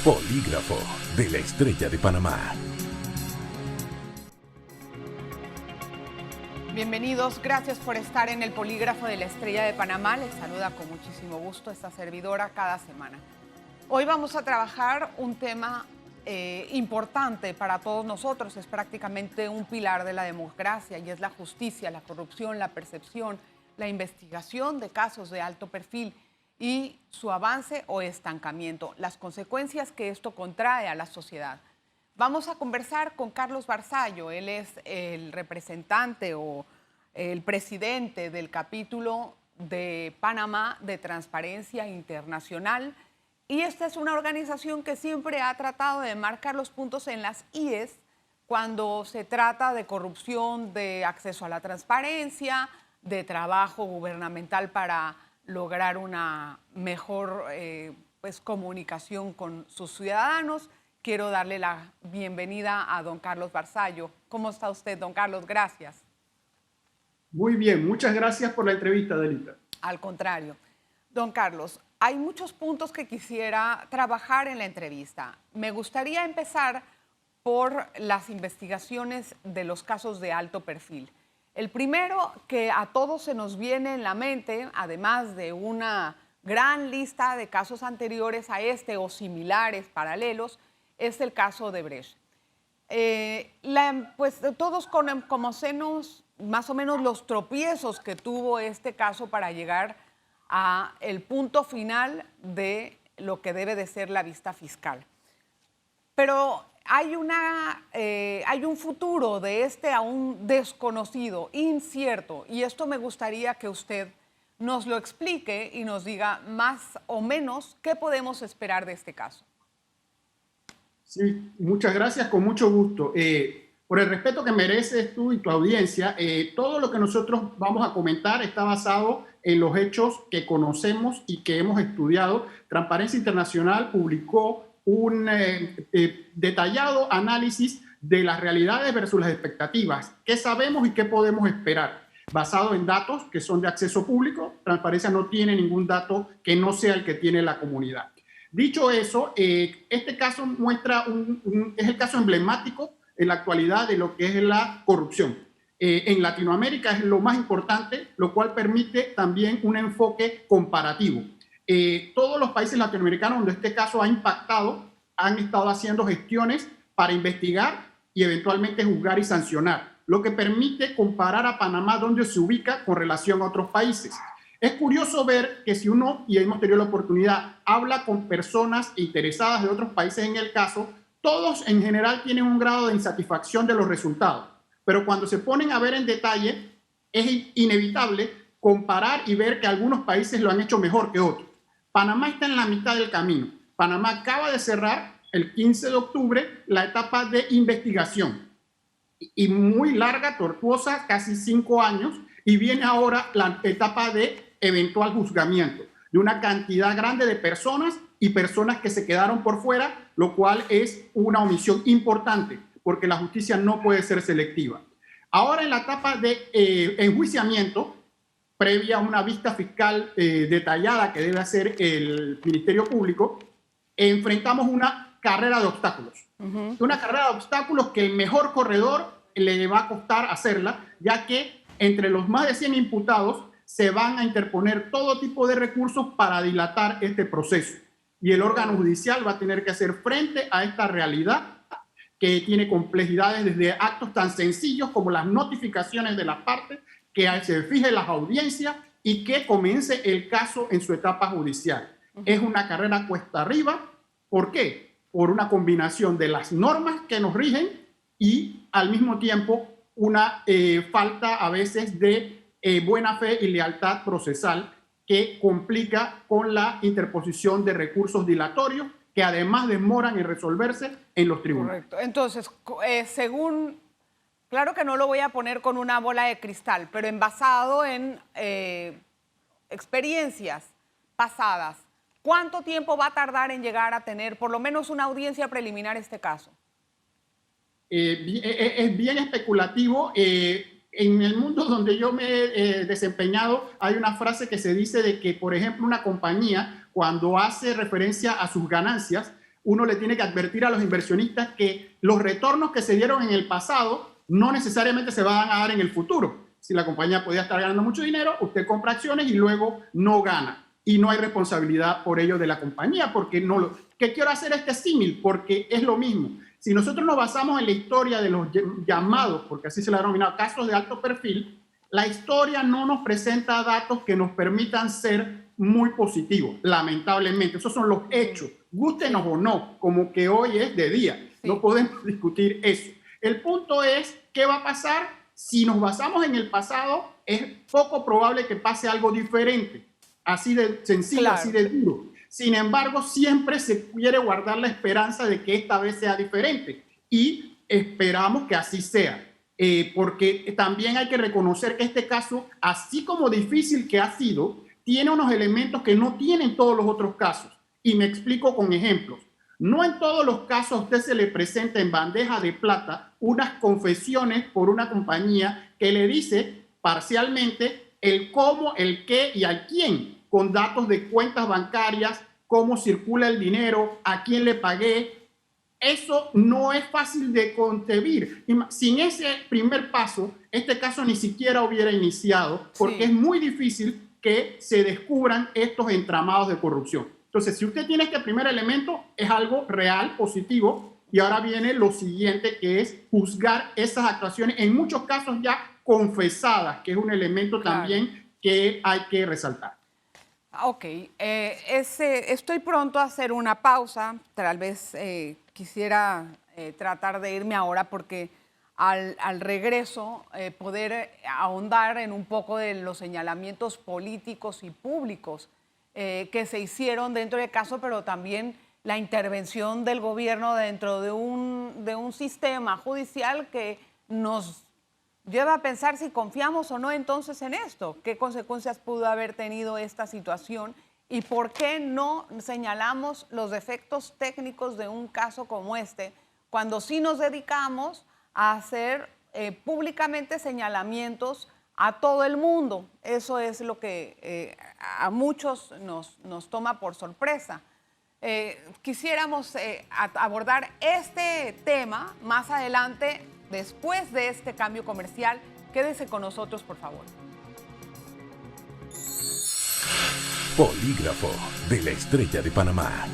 Polígrafo de la Estrella de Panamá. Bienvenidos, gracias por estar en el Polígrafo de la Estrella de Panamá. Les saluda con muchísimo gusto esta servidora cada semana. Hoy vamos a trabajar un tema importante para todos nosotros. Es prácticamente un pilar de la democracia y es la justicia, la corrupción, la percepción, la investigación de casos de alto perfil y su avance o estancamiento, las consecuencias que esto contrae a la sociedad. Vamos a conversar con Carlos Barzallo. Él es el representante o el presidente del capítulo de Panamá de Transparencia Internacional. Y esta es una organización que siempre ha tratado de marcar los puntos en las IES cuando se trata de corrupción, de acceso a la transparencia, de trabajo gubernamental para lograr una mejor comunicación con sus ciudadanos. Quiero darle la bienvenida a don Carlos Barzallo. ¿Cómo está usted, don Carlos? Gracias. Muy bien, muchas gracias por la entrevista, Delita. Al contrario. Don Carlos, hay muchos puntos que quisiera trabajar en la entrevista. Me gustaría empezar por las investigaciones de los casos de alto perfil. El primero que a todos se nos viene en la mente, además de una gran lista de casos anteriores a este o similares, paralelos, es el caso de Brecht. Todos conocemos más o menos los tropiezos que tuvo este caso para llegar a el punto final de lo que debe de ser la vista fiscal. Pero hay un futuro de este aún desconocido, incierto, y esto me gustaría que usted nos lo explique y nos diga más o menos qué podemos esperar de este caso. Sí, muchas gracias, con mucho gusto. Por el respeto que mereces tú y tu audiencia, todo lo que nosotros vamos a comentar está basado en los hechos que conocemos y que hemos estudiado. Transparencia Internacional publicó un detallado análisis de las realidades versus las expectativas. ¿Qué sabemos y qué podemos esperar? Basado en datos que son de acceso público, Transparencia no tiene ningún dato que no sea el que tiene la comunidad. Dicho eso, este caso muestra es el caso emblemático en la actualidad de lo que es la corrupción. En Latinoamérica es lo más importante, lo cual permite también un enfoque comparativo. Todos los países latinoamericanos donde este caso ha impactado han estado haciendo gestiones para investigar y eventualmente juzgar y sancionar, lo que permite comparar a Panamá donde se ubica con relación a otros países. Es curioso ver que si uno, y hemos tenido la oportunidad, habla con personas interesadas de otros países en el caso, todos en general tienen un grado de insatisfacción de los resultados. Pero cuando se ponen a ver en detalle, es inevitable comparar y ver que algunos países lo han hecho mejor que otros. Panamá está en la mitad del camino. Panamá acaba de cerrar el 15 de octubre la etapa de investigación. Y muy larga, tortuosa, casi 5 años, y viene ahora la etapa de eventual juzgamiento de una cantidad grande de personas y personas que se quedaron por fuera, lo cual es una omisión importante porque la justicia no puede ser selectiva. Ahora en la etapa de enjuiciamiento, previa a una vista fiscal detallada que debe hacer el Ministerio Público, enfrentamos una carrera de obstáculos. Una carrera de obstáculos que el mejor corredor le va a costar hacerla, ya que entre los más de 100 imputados se van a interponer todo tipo de recursos para dilatar este proceso. Y el órgano judicial va a tener que hacer frente a esta realidad que tiene complejidades desde actos tan sencillos como las notificaciones de las partes, que se fije las audiencias y que comience el caso en su etapa judicial. Es una carrera cuesta arriba. ¿Por qué? Por una combinación de las normas que nos rigen y al mismo tiempo una falta a veces de buena fe y lealtad procesal que complica con la interposición de recursos dilatorios que además demoran en resolverse en los tribunales. Correcto. Entonces, claro que no lo voy a poner con una bola de cristal, pero basado en experiencias pasadas, ¿cuánto tiempo va a tardar en llegar a tener por lo menos una audiencia preliminar este caso? Es bien especulativo. En el mundo donde yo me he desempeñado hay una frase que se dice de que, por ejemplo, una compañía cuando hace referencia a sus ganancias uno le tiene que advertir a los inversionistas que los retornos que se dieron en el pasado no necesariamente se van a dar en el futuro. Si la compañía podía estar ganando mucho dinero, usted compra acciones y luego no gana. Y no hay responsabilidad por ello de la compañía, porque no lo... ¿Qué quiero hacer este símil? Porque es lo mismo. Si nosotros nos basamos en la historia de los llamados, porque así se le ha denominado, casos de alto perfil, la historia no nos presenta datos que nos permitan ser muy positivos, lamentablemente. Esos son los hechos, gústenos o no, como que hoy es de día. No podemos discutir eso. El punto es, ¿qué va a pasar? Si nos basamos en el pasado, es poco probable que pase algo diferente. Así de sencillo, claro, así de duro. Sin embargo, siempre se quiere guardar la esperanza de que esta vez sea diferente. Y esperamos que así sea. Porque también hay que reconocer que este caso, así como difícil que ha sido, tiene unos elementos que no tienen todos los otros casos. Y me explico con ejemplos. No en todos los casos a usted se le presenta en bandeja de plata unas confesiones por una compañía que le dice parcialmente el cómo, el qué y al quién, con datos de cuentas bancarias, cómo circula el dinero, a quién le pagué. Eso no es fácil de concebir. Sin ese primer paso, este caso ni siquiera hubiera iniciado, porque es muy difícil que se descubran estos entramados de corrupción. Entonces, si usted tiene este primer elemento, es algo real, positivo, y ahora viene lo siguiente, que es juzgar esas actuaciones, en muchos casos ya confesadas, que es un elemento también que hay que resaltar. Ok, estoy pronto a hacer una pausa, tal vez quisiera tratar de irme ahora porque al regreso poder ahondar en un poco de los señalamientos políticos y públicos que se hicieron dentro del caso, pero también la intervención del gobierno dentro de un sistema judicial que nos lleva a pensar si confiamos o no entonces en esto. ¿Qué consecuencias pudo haber tenido esta situación? ¿Y por qué no señalamos los defectos técnicos de un caso como este cuando sí nos dedicamos a hacer públicamente señalamientos a todo el mundo? Eso es lo que a muchos nos toma por sorpresa. Quisiéramos abordar este tema más adelante, después de este cambio comercial. Quédese con nosotros, por favor. Polígrafo de la Estrella de Panamá.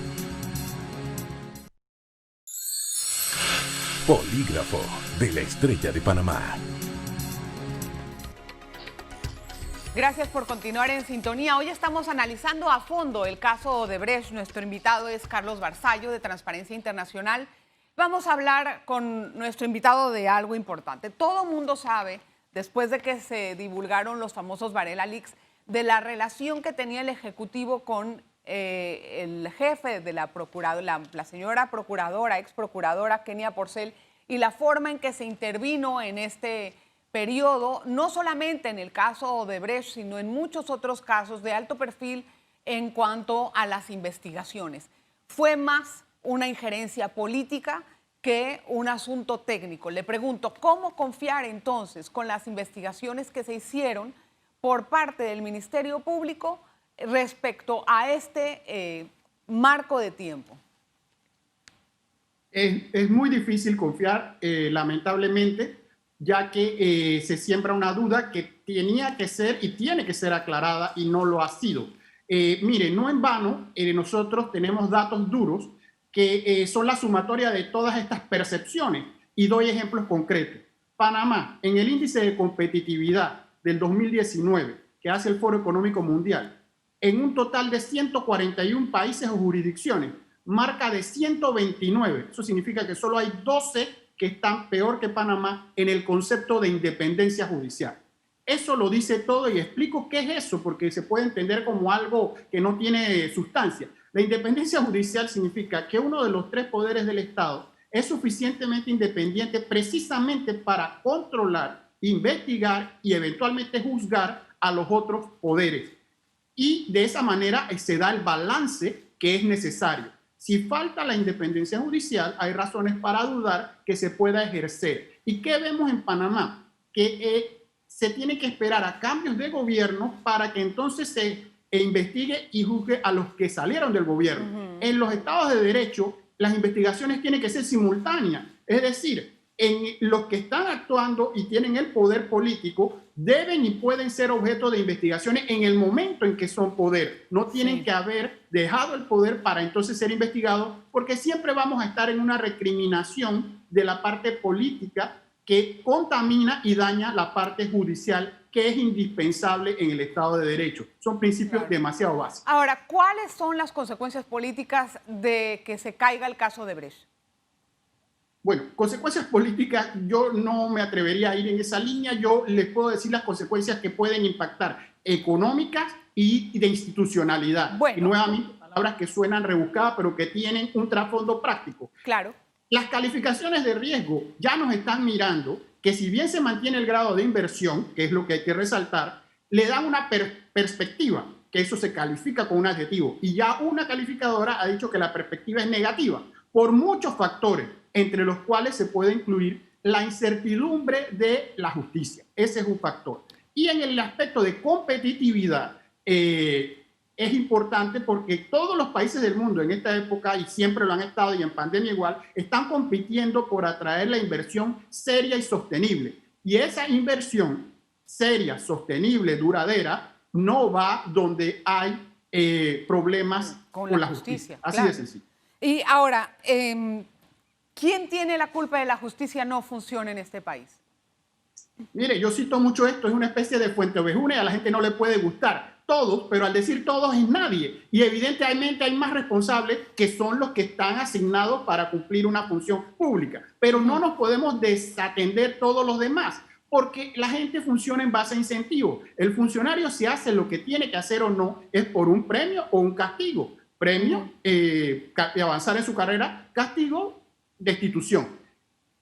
Polígrafo de la Estrella de Panamá. Gracias por continuar en sintonía. Hoy estamos analizando a fondo el caso Odebrecht. Nuestro invitado es Carlos Barzallo, de Transparencia Internacional. Vamos a hablar con nuestro invitado de algo importante. Todo mundo sabe, después de que se divulgaron los famosos Varela Leaks, de la relación que tenía el Ejecutivo con el jefe de la procuradora, la señora procuradora, ex procuradora Kenia Porcel, y la forma en que se intervino en este periodo, no solamente en el caso Odebrecht, sino en muchos otros casos de alto perfil en cuanto a las investigaciones. Fue más una injerencia política que un asunto técnico. Le pregunto, ¿cómo confiar entonces con las investigaciones que se hicieron por parte del Ministerio Público respecto a este marco de tiempo? Es muy difícil confiar, lamentablemente, ya que se siembra una duda que tenía que ser y tiene que ser aclarada y no lo ha sido. Mire, no en vano, nosotros tenemos datos duros que son la sumatoria de todas estas percepciones. Y doy ejemplos concretos. Panamá, en el índice de competitividad del 2019, que hace el Foro Económico Mundial, en un total de 141 países o jurisdicciones, marca de 129. Eso significa que solo hay 12 que están peor que Panamá en el concepto de independencia judicial. Eso lo dice todo y explico qué es eso, porque se puede entender como algo que no tiene sustancia. La independencia judicial significa que uno de los tres poderes del Estado es suficientemente independiente precisamente para controlar, investigar y eventualmente juzgar a los otros poderes. Y de esa manera se da el balance que es necesario. Si falta la independencia judicial, hay razones para dudar que se pueda ejercer. ¿Y qué vemos en Panamá? Que se tiene que esperar a cambios de gobierno para que entonces se investigue y juzgue a los que salieron del gobierno. En los estados de derecho, las investigaciones tienen que ser simultáneas. Es decir, los que están actuando y tienen el poder político deben y pueden ser objeto de investigaciones en el momento en que son poder. No tienen que haber dejado el poder para entonces ser investigados, porque siempre vamos a estar en una recriminación de la parte política que contamina y daña la parte judicial, que es indispensable en el Estado de Derecho. Son principios demasiado básicos. Ahora, ¿cuáles son las consecuencias políticas de que se caiga el caso de Brecht? Bueno, consecuencias políticas, yo no me atrevería a ir en esa línea. Yo les puedo decir las consecuencias que pueden impactar económicas y de institucionalidad. Bueno. Y nuevamente, palabras que suenan rebuscadas, pero que tienen un trasfondo práctico. Claro. Las calificaciones de riesgo ya nos están mirando que si bien se mantiene el grado de inversión, que es lo que hay que resaltar, le dan una perspectiva, que eso se califica con un adjetivo. Y ya una calificadora ha dicho que la perspectiva es negativa, por muchos factores, entre los cuales se puede incluir la incertidumbre de la justicia. Ese es un factor. Y en el aspecto de competitividad, es importante porque todos los países del mundo en esta época, y siempre lo han estado y en pandemia igual, están compitiendo por atraer la inversión seria y sostenible. Y esa inversión seria, sostenible, duradera, no va donde hay problemas con la justicia. Así de sencillo. Y ahora, ¿quién tiene la culpa de la justicia no funcione en este país? Mire, yo cito mucho esto, es una especie de fuente ovejuna y a la gente no le puede gustar. Todos, pero al decir todos es nadie. Y evidentemente hay más responsables que son los que están asignados para cumplir una función pública. Pero no nos podemos desatender todos los demás, porque la gente funciona en base a incentivos. El funcionario, si hace lo que tiene que hacer o no, es por un premio o un castigo. Premio, avanzar en su carrera; castigo, destitución.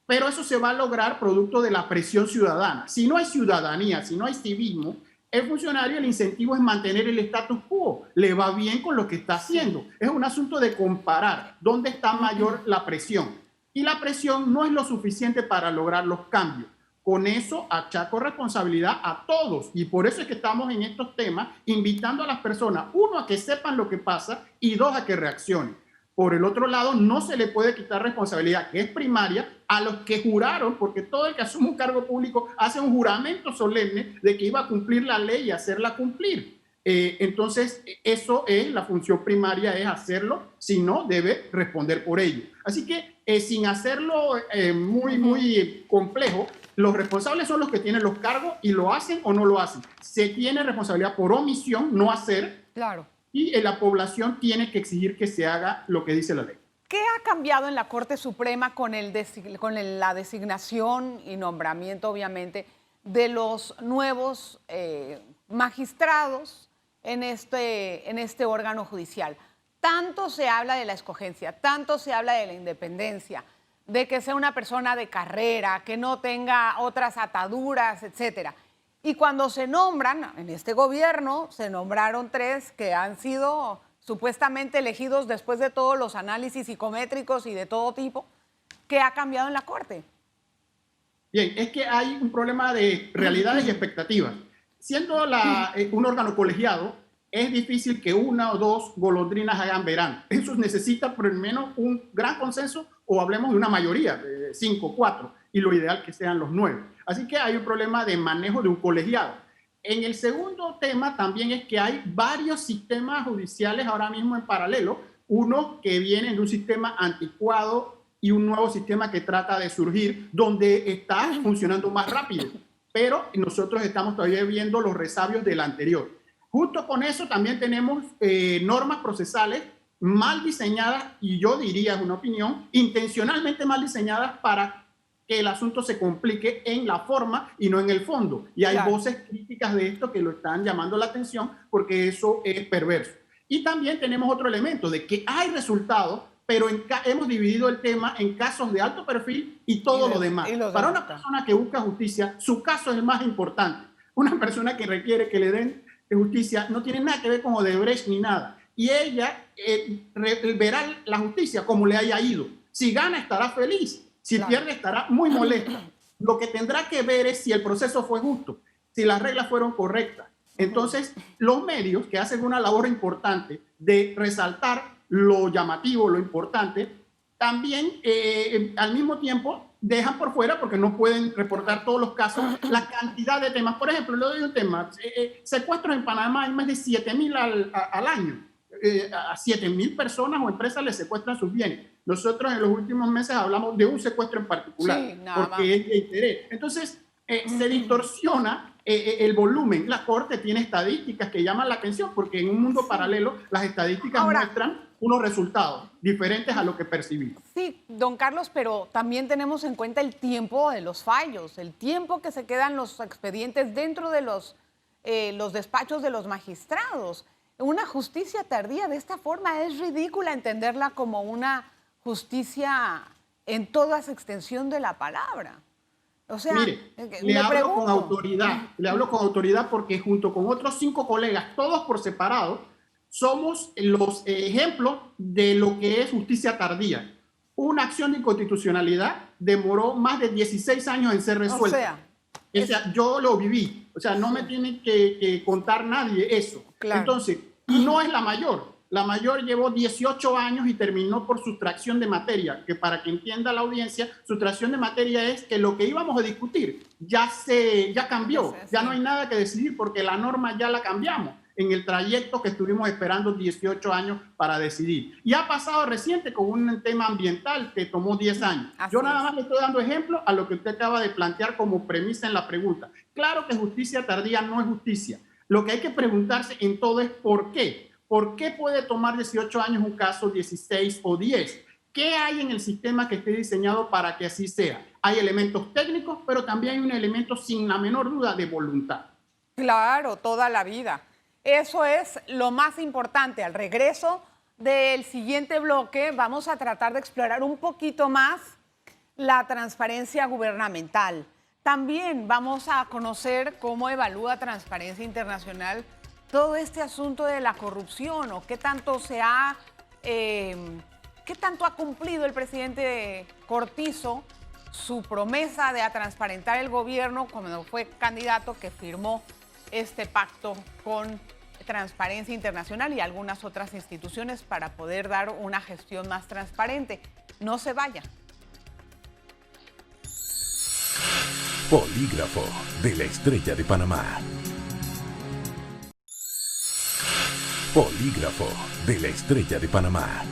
Pero eso se va a lograr producto de la presión ciudadana. Si no hay ciudadanía, si no hay civismo, el funcionario, el incentivo es mantener el status quo. Le va bien con lo que está haciendo. Es un asunto de comparar dónde está mayor la presión. Y la presión no es lo suficiente para lograr los cambios. Con eso achaco responsabilidad a todos. Y por eso es que estamos en estos temas invitando a las personas, uno, a que sepan lo que pasa y dos, a que reaccionen. Por el otro lado, no se le puede quitar responsabilidad, que es primaria, a los que juraron, porque todo el que asume un cargo público hace un juramento solemne de que iba a cumplir la ley y hacerla cumplir. Entonces, eso es la función primaria, es hacerlo, si no, debe responder por ello. Así que, sin hacerlo muy complejo, los responsables son los que tienen los cargos y lo hacen o no lo hacen. Se tiene responsabilidad por omisión, no hacer. Claro. Y la población tiene que exigir que se haga lo que dice la ley. ¿Qué ha cambiado en la Corte Suprema con la designación y nombramiento, obviamente, de los nuevos magistrados en este órgano judicial? Tanto se habla de la escogencia, tanto se habla de la independencia, de que sea una persona de carrera, que no tenga otras ataduras, etcétera. Y cuando se nombran, en este gobierno, se nombraron 3 que han sido supuestamente elegidos después de todos los análisis psicométricos y de todo tipo. ¿Qué ha cambiado en la Corte? Bien, es que hay un problema de realidades y expectativas. Siendo un órgano colegiado, es difícil que 1 o 2 golondrinas hagan verano. Eso necesita por lo menos un gran consenso, o hablemos de una mayoría, de 5, 4, y lo ideal que sean los 9. Así que hay un problema de manejo de un colegiado. En el segundo tema también es que hay varios sistemas judiciales ahora mismo en paralelo, unos que vienen de un sistema anticuado y un nuevo sistema que trata de surgir, donde está funcionando más rápido. Pero nosotros estamos todavía viendo los resabios del anterior. Justo con eso también tenemos normas procesales mal diseñadas, y yo diría, es una opinión, intencionalmente mal diseñadas para que el asunto se complique en la forma y no en el fondo. Y hay voces críticas de esto que lo están llamando la atención porque eso es perverso. Y también tenemos otro elemento de que hay resultados, pero hemos dividido el tema en casos de alto perfil y todo lo demás. Para una persona que busca justicia, su caso es el más importante. Una persona que requiere que le den justicia no tiene nada que ver con Odebrecht ni nada. Y ella verá la justicia como le haya ido. Si gana, estará feliz. Si pierde, estará muy molesta. Lo que tendrá que ver es si el proceso fue justo, si las reglas fueron correctas. Entonces, los medios, que hacen una labor importante de resaltar lo llamativo, lo importante, también al mismo tiempo dejan por fuera, porque no pueden reportar todos los casos, la cantidad de temas. Por ejemplo, le doy un tema, secuestros en Panamá hay más de 7.000 al año. A 7.000 personas o empresas les secuestran sus bienes. Nosotros en los últimos meses hablamos de un secuestro en particular, Sí, porque es de interés. Entonces, se distorsiona el volumen. La Corte tiene estadísticas que llaman la atención, porque en un mundo paralelo las estadísticas muestran unos resultados diferentes a lo que percibimos. Sí, don Carlos, pero también tenemos en cuenta el tiempo de los fallos, el tiempo que se quedan los expedientes dentro de los despachos de los magistrados. Una justicia tardía de esta forma es ridícula entenderla como una justicia en toda su extensión de la palabra. O sea, mire, le hablo con autoridad porque junto con otros 5 colegas, todos por separado, somos los ejemplos de lo que es justicia tardía. Una acción de inconstitucionalidad demoró más de 16 años en ser resuelta. O sea, yo lo viví. O sea, no me tiene que contar nadie eso. Claro. Entonces, no es la mayor. La mayor llevó 18 años y terminó por sustracción de materia, que para que entienda la audiencia, sustracción de materia es que lo que íbamos a discutir ya cambió, ya no hay nada que decidir porque la norma ya la cambiamos en el trayecto que estuvimos esperando 18 años para decidir. Y ha pasado reciente con un tema ambiental que tomó 10 años. Yo nada más le estoy dando ejemplo a lo que usted acaba de plantear como premisa en la pregunta. Claro que justicia tardía no es justicia. Lo que hay que preguntarse en todo es ¿por qué? ¿Por qué puede tomar 18 años un caso, 16 o 10? ¿Qué hay en el sistema que esté diseñado para que así sea? Hay elementos técnicos, pero también hay un elemento sin la menor duda de voluntad. Claro, toda la vida. Eso es lo más importante. Al regreso del siguiente bloque vamos a tratar de explorar un poquito más la transparencia gubernamental. También vamos a conocer cómo evalúa Transparencia Internacional todo este asunto de la corrupción o qué tanto ha cumplido el presidente Cortizo su promesa de transparentar el gobierno cuando fue candidato, que firmó este pacto con Transparencia Internacional y algunas otras instituciones para poder dar una gestión más transparente. No se vaya. Polígrafo de la Estrella de Panamá. Polígrafo de la Estrella de Panamá.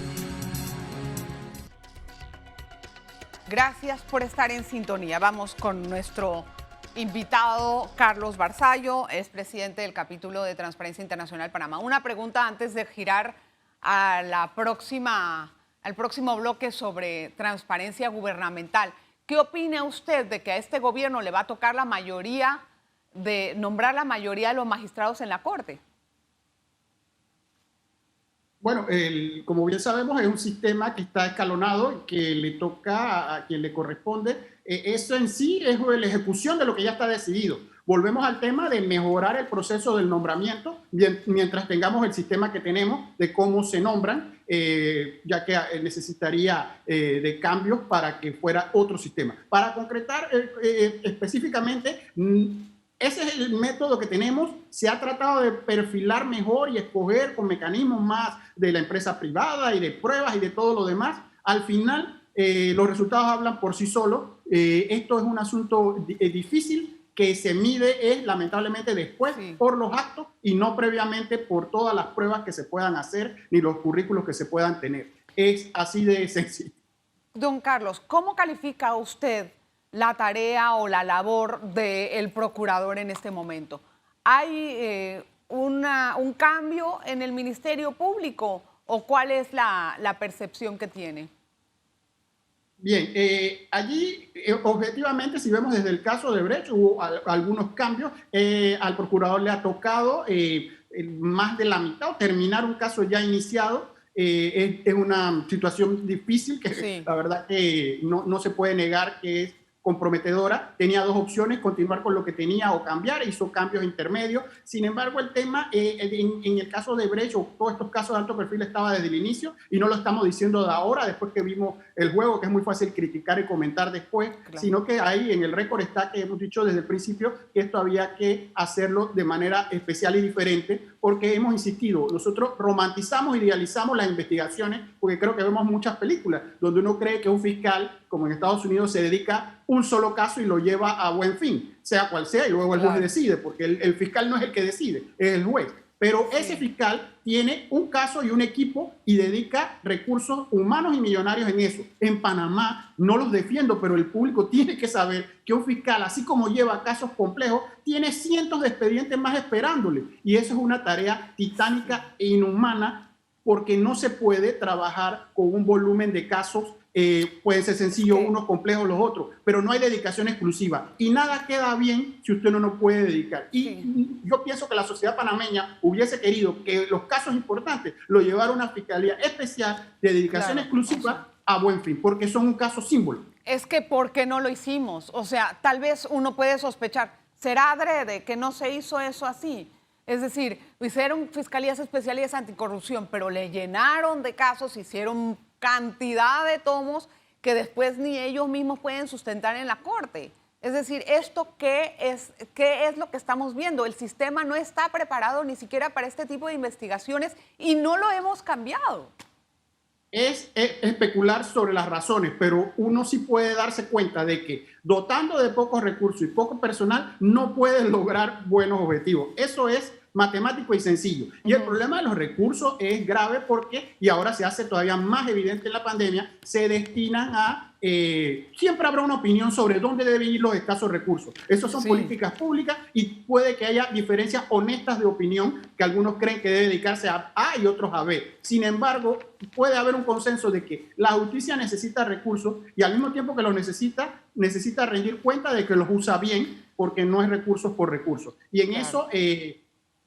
Gracias por estar en sintonía. Vamos con nuestro invitado Carlos Barzallo, es presidente del capítulo de Transparencia Internacional Panamá. Una pregunta antes de girar a al próximo bloque sobre transparencia gubernamental. ¿Qué opina usted de que a este gobierno le va a tocar nombrar la mayoría de los magistrados en la Corte? Bueno, como bien sabemos, es un sistema que está escalonado y que le toca a quien le corresponde. Eso en sí es la ejecución de lo que ya está decidido. Volvemos al tema de mejorar el proceso del nombramiento mientras tengamos el sistema que tenemos de cómo se nombran, ya que necesitaría de cambios para que fuera otro sistema. Para concretar específicamente, ese es el método que tenemos. Se ha tratado de perfilar mejor y escoger con mecanismos más de la empresa privada y de pruebas y de todo lo demás. Al final, los resultados hablan por sí solos. Esto es un asunto difícil que se mide lamentablemente después por los actos y no previamente por todas las pruebas que se puedan hacer ni los currículos que se puedan tener. Es así de sencillo. Don Carlos, ¿cómo califica usted la tarea o la labor del procurador en este momento? ¿Hay un cambio en el Ministerio Público o cuál es la percepción que tiene? Bien, allí objetivamente, si vemos desde el caso de Brecht, hubo algunos cambios. Al procurador le ha tocado más de la mitad, terminar un caso ya iniciado. Es una situación difícil que la verdad que no se puede negar que es comprometedora, tenía dos opciones, continuar con lo que tenía o cambiar, hizo cambios intermedios. Sin embargo, el tema en el caso de Brecht o todos estos casos de alto perfil estaba desde el inicio y no lo estamos diciendo de ahora, después que vimos el juego, que es muy fácil criticar y comentar después, claro, sino que ahí en el récord está que hemos dicho desde el principio que esto había que hacerlo de manera especial y diferente, porque hemos insistido, nosotros romantizamos, idealizamos las investigaciones, porque creo que vemos muchas películas donde uno cree que un fiscal, como en Estados Unidos, se dedica un solo caso y lo lleva a buen fin, sea cual sea, y luego el juez decide, porque el fiscal no es el que decide, es el juez. Pero ese fiscal tiene un caso y un equipo y dedica recursos humanos y millonarios en eso. En Panamá no los defiendo, pero el público tiene que saber que un fiscal, así como lleva casos complejos, tiene cientos de expedientes más esperándole. Y eso es una tarea titánica e inhumana, porque no se puede trabajar con un volumen de casos. Puede ser sencillo unos, complejos los otros, pero no hay dedicación exclusiva y nada queda bien si usted no puede dedicar. Y yo pienso que la sociedad panameña hubiese querido que los casos importantes lo llevara a una fiscalía especial de dedicación exclusiva a buen fin, porque son un caso símbolo. Es que ¿por qué no lo hicimos? O sea, tal vez uno puede sospechar, ¿será adrede que no se hizo eso así? Es decir, hicieron fiscalías especiales anticorrupción, pero le llenaron de casos, hicieron cantidad de tomos que después ni ellos mismos pueden sustentar en la corte. Es decir, ¿esto qué es lo que estamos viendo? El sistema no está preparado ni siquiera para este tipo de investigaciones y no lo hemos cambiado. Es especular sobre las razones, pero uno sí puede darse cuenta de que dotando de pocos recursos y poco personal no puede lograr buenos objetivos. Eso es matemático y sencillo. Y el problema de los recursos es grave porque, y ahora se hace todavía más evidente en la pandemia, se destinan a... siempre habrá una opinión sobre dónde deben ir los escasos recursos. Esas son políticas públicas y puede que haya diferencias honestas de opinión, que algunos creen que debe dedicarse a A y otros a B. Sin embargo, puede haber un consenso de que la justicia necesita recursos y al mismo tiempo que los necesita rendir cuenta de que los usa bien, porque no es recursos por recursos. Y en eso...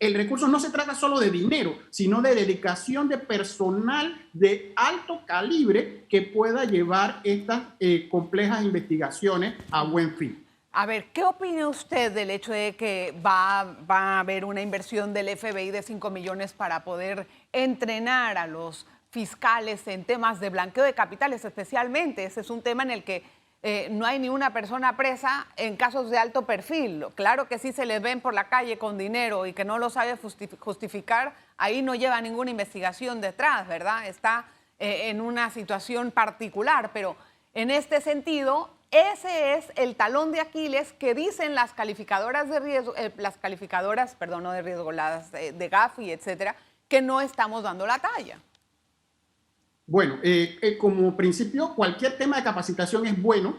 el recurso no se trata solo de dinero, sino de dedicación de personal de alto calibre que pueda llevar estas complejas investigaciones a buen fin. A ver, ¿qué opina usted del hecho de que va a haber una inversión del FBI de 5 millones para poder entrenar a los fiscales en temas de blanqueo de capitales especialmente? Ese es un tema en el que no hay ni una persona presa en casos de alto perfil. Claro que sí se les ven por la calle con dinero y que no lo sabe justificar, ahí no lleva ninguna investigación detrás, ¿verdad? Está en una situación particular, pero en este sentido, ese es el talón de Aquiles que dicen las calificadoras de riesgo, de Gafi, etcétera, que no estamos dando la talla. Bueno, como principio, cualquier tema de capacitación es bueno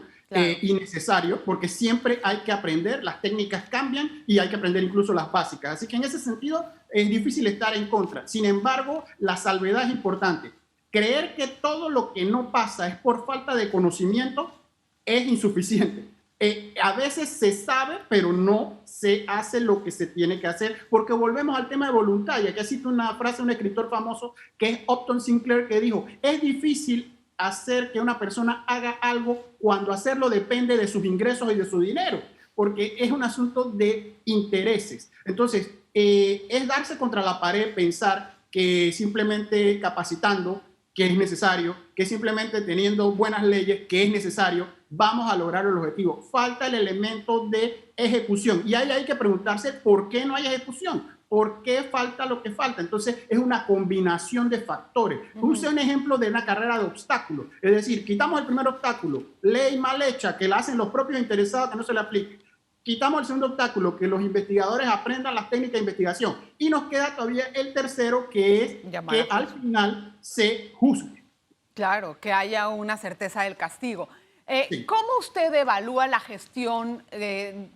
y necesario porque siempre hay que aprender, las técnicas cambian y hay que aprender incluso las básicas. Así que en ese sentido es difícil estar en contra. Sin embargo, la salvedad es importante. Creer que todo lo que no pasa es por falta de conocimiento es insuficiente. A veces se sabe, pero no se hace lo que se tiene que hacer, porque volvemos al tema de voluntad. Y aquí cito una frase de un escritor famoso que es Upton Sinclair, que dijo: es difícil hacer que una persona haga algo cuando hacerlo depende de sus ingresos y de su dinero, porque es un asunto de intereses. Entonces, es darse contra la pared pensar que simplemente capacitando, que es necesario, que simplemente teniendo buenas leyes, que es necesario, vamos a lograr el objetivo. Falta el elemento de ejecución. Y ahí hay que preguntarse por qué no hay ejecución, por qué falta lo que falta. Entonces, es una combinación de factores. Use un ejemplo de una carrera de obstáculos. Es decir, quitamos el primer obstáculo, ley mal hecha, que la hacen los propios interesados, que no se le aplique. Quitamos el segundo obstáculo, que los investigadores aprendan las técnicas de investigación. Y nos queda todavía el tercero, que es que al final se juzgue. Claro, que haya una certeza del castigo. ¿Cómo usted evalúa la gestión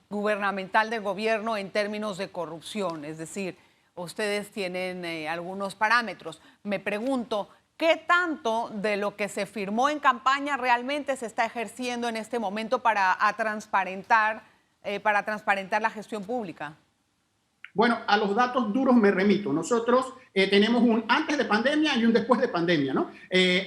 gubernamental del gobierno en términos de corrupción? Es decir, ustedes tienen algunos parámetros. Me pregunto, ¿qué tanto de lo que se firmó en campaña realmente se está ejerciendo en este momento para transparentar la gestión pública? Bueno, a los datos duros me remito. Nosotros tenemos un antes de pandemia y un después de pandemia, ¿no?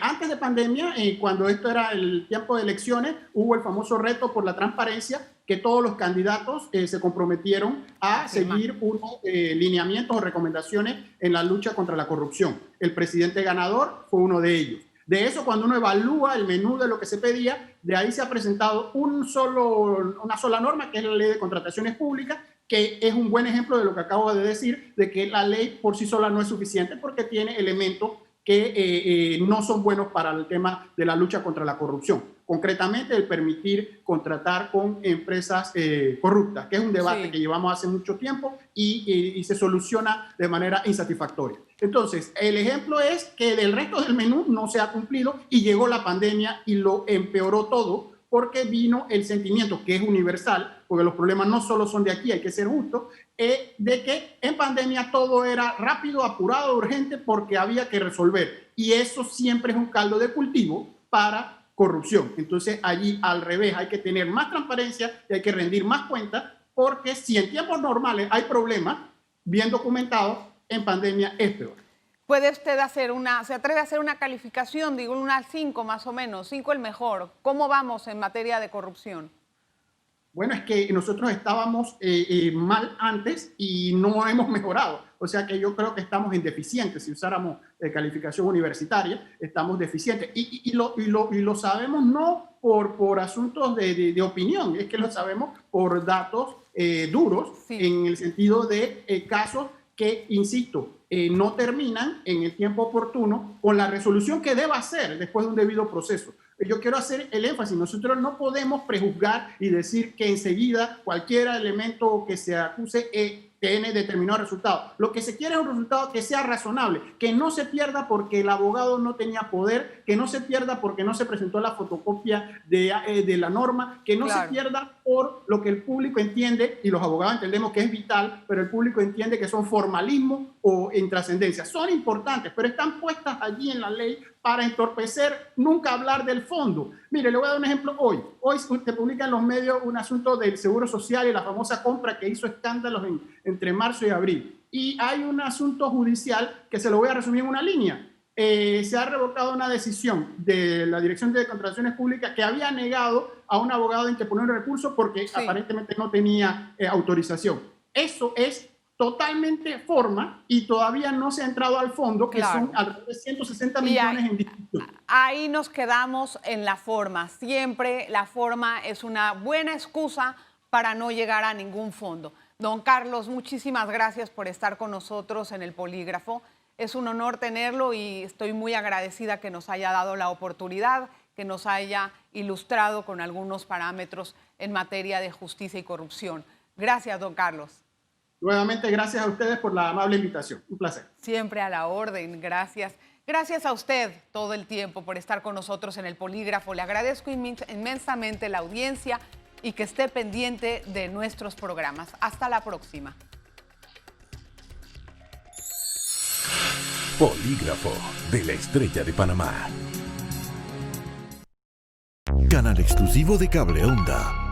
Antes de pandemia, cuando esto era el tiempo de elecciones, hubo el famoso reto por la transparencia, que todos los candidatos se comprometieron a seguir unos lineamientos o recomendaciones en la lucha contra la corrupción. El presidente ganador fue uno de ellos. De eso, cuando uno evalúa el menú de lo que se pedía, de ahí se ha presentado una sola norma, que es la Ley de Contrataciones Públicas, que es un buen ejemplo de lo que acabo de decir, de que la ley por sí sola no es suficiente porque tiene elementos que no son buenos para el tema de la lucha contra la corrupción. Concretamente, el permitir contratar con empresas corruptas, que es un debate que llevamos hace mucho tiempo y se soluciona de manera insatisfactoria. Entonces, el ejemplo es que del resto del menú no se ha cumplido y llegó la pandemia y lo empeoró todo, porque vino el sentimiento, que es universal, porque los problemas no solo son de aquí, hay que ser justos, de que en pandemia todo era rápido, apurado, urgente, porque había que resolver. Y eso siempre es un caldo de cultivo para corrupción. Entonces, allí al revés, hay que tener más transparencia y hay que rendir más cuentas, porque si en tiempos normales hay problemas bien documentados, en pandemia es peor. ¿Puede usted se atreve a hacer una calificación, digo, una 5 más o menos, 5 el mejor? ¿Cómo vamos en materia de corrupción? Bueno, es que nosotros estábamos mal antes y no hemos mejorado. O sea que yo creo que estamos en deficientes. Si usáramos calificación universitaria, estamos deficientes. Y lo sabemos no por asuntos de opinión, es que lo sabemos por datos duros, en el sentido de casos que, insisto, no terminan en el tiempo oportuno con la resolución que deba hacer después de un debido proceso. Yo quiero hacer el énfasis, nosotros no podemos prejuzgar y decir que enseguida cualquier elemento que se acuse tiene determinado resultado. Lo que se quiere es un resultado que sea razonable, que no se pierda porque el abogado no tenía poder, que no se pierda porque no se presentó la fotocopia de la norma, que no se pierda por lo que el público entiende, y los abogados entendemos que es vital, pero el público entiende que son formalismo o intrascendencia. Son importantes, pero están puestas allí en la ley para entorpecer, nunca hablar del fondo. Mire, le voy a dar un ejemplo hoy. Hoy se publica en los medios un asunto del Seguro Social y la famosa compra que hizo escándalos entre marzo y abril. Y hay un asunto judicial que se lo voy a resumir en una línea. Se ha revocado una decisión de la Dirección de Contrataciones Públicas que había negado a un abogado interponer un recurso porque aparentemente no tenía autorización. Eso es totalmente forma y todavía no se ha entrado al fondo, que son alrededor de 160 millones en discusión. Ahí nos quedamos en la forma. Siempre la forma es una buena excusa para no llegar a ningún fondo. Don Carlos, muchísimas gracias por estar con nosotros en el Polígrafo. Es un honor tenerlo y estoy muy agradecida que nos haya dado la oportunidad, que nos haya ilustrado con algunos parámetros en materia de justicia y corrupción. Gracias, don Carlos. Nuevamente, gracias a ustedes por la amable invitación. Un placer. Siempre a la orden, gracias. Gracias a usted todo el tiempo por estar con nosotros en el Polígrafo. Le agradezco inmensamente la audiencia y que esté pendiente de nuestros programas. Hasta la próxima. Polígrafo de la Estrella de Panamá. Canal exclusivo de Cable Onda.